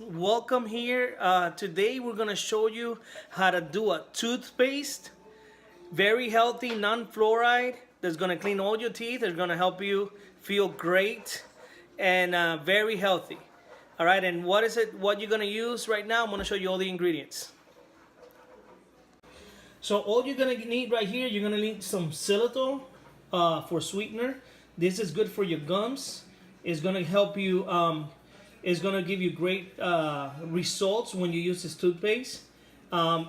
welcome here. Today we're gonna show you how to do a toothpaste. Very healthy, non-fluoride. That's gonna clean all your teeth. It's gonna help you feel great and very healthy. All right, and what you're gonna use right now? I'm gonna show you all the ingredients. So all you're gonna need right here, you're gonna need some xylitol for sweetener. This is good for your gums. It's gonna help you. It's gonna give you great results when you use this toothpaste.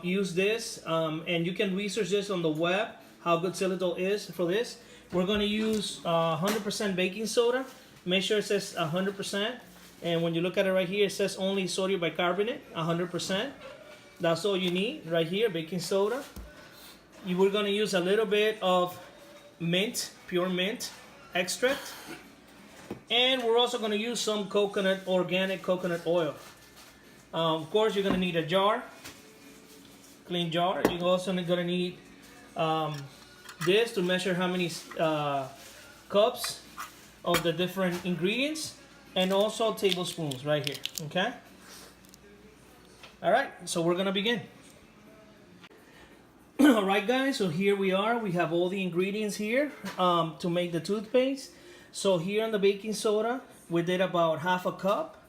Use this, and you can research this on the web. How good xylitol is for this. We're gonna use 100% baking soda. Make sure it says 100%. And when you look at it right here, it says only sodium bicarbonate, 100%. That's all you need right here, baking soda. We're gonna use a little bit of mint, pure mint extract. And we're also gonna use some organic coconut oil. Of course, you're gonna need a jar, clean jar. You're also gonna need this to measure how many cups of the different ingredients, and also tablespoons right here, okay? All right, so we're gonna begin. All right, guys, so here we are. We have all the ingredients here to make the toothpaste. So here on the baking soda, we did about half a cup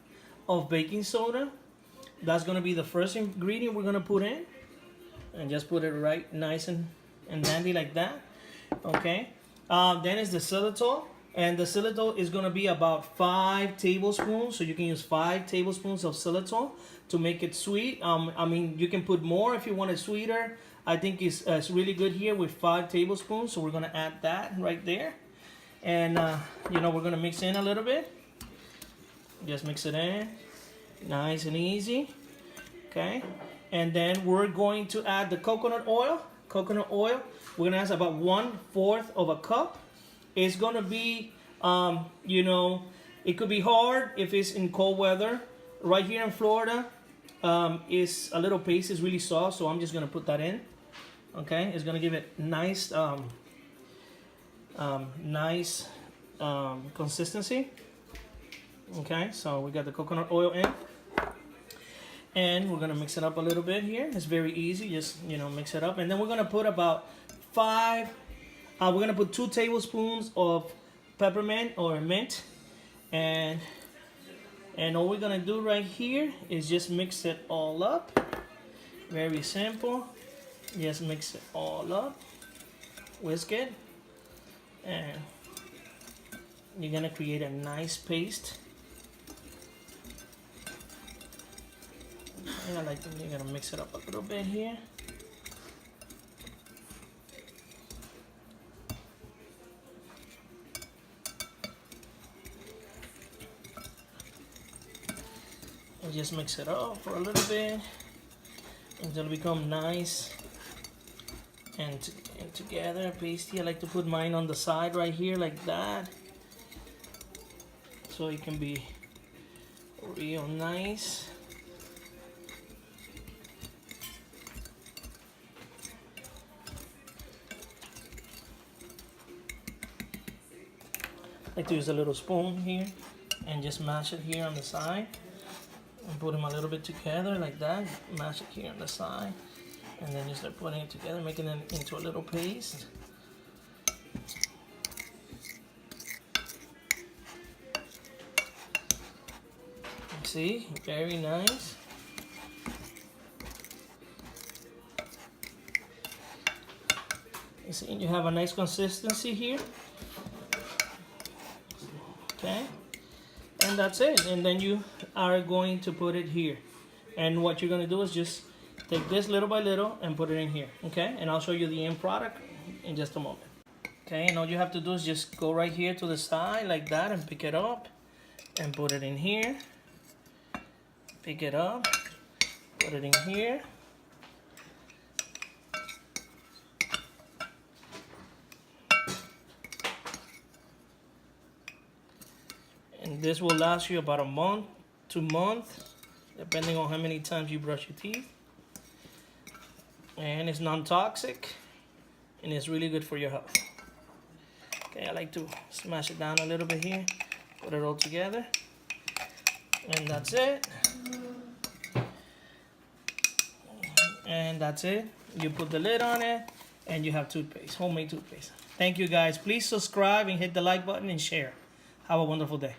of baking soda. That's gonna be the first ingredient we're gonna put in. And just put it right nice and dandy like that, okay? Then is the xylitol. And the xylitol is gonna be about 5 tablespoons. So you can use 5 tablespoons of xylitol to make it sweet. I mean, you can put more if you want it sweeter. I think it's really good here with 5 tablespoons. So we're gonna add that right there. And you know, we're gonna mix in a little bit. Just mix it in, nice and easy, okay? And then we're going to add the coconut oil. Coconut oil, we're gonna add about 1/4 of a cup. It's gonna be, you know, it could be hard if it's in cold weather. Right here in Florida, it's a little paste, is really soft, so I'm just gonna put that in, okay? It's gonna give it nice, nice consistency. Okay, so we got the coconut oil in, and we're gonna mix it up a little bit here. It's very easy, just, you know, mix it up. And then we're gonna put about 2 tablespoons of peppermint or mint, and all we're gonna do right here is just mix it all up. Very simple. Just mix it all up, whisk it, and you're gonna create a nice paste. And you're gonna mix it up a little bit here. And just mix it up for a little bit until it becomes nice and together, pasty. I like to put mine on the side right here like that, so it can be real nice. I like to use a little spoon here and just mash it here on the side and put them a little bit together like that. Mash it here on the side, and then you start putting it together, making it into a little paste. See, very nice. You see, you have a nice consistency here. Okay, and that's it. And then you are going to put it here. And what you're going to do is just take this little by little and put it in here. Okay, and I'll show you the end product in just a moment. Okay, and all you have to do is just go right here to the side like that and pick it up and put it in here. Pick it up, put it in here. And this will last you about a month, 2 months, depending on how many times you brush your teeth. And it's non-toxic, and it's really good for your health. Okay, I like to smash it down a little bit here, put it all together, and that's it. And that's it. You put the lid on it, and you have toothpaste, homemade toothpaste. Thank you guys. Please subscribe and hit the like button and share. Have a wonderful day.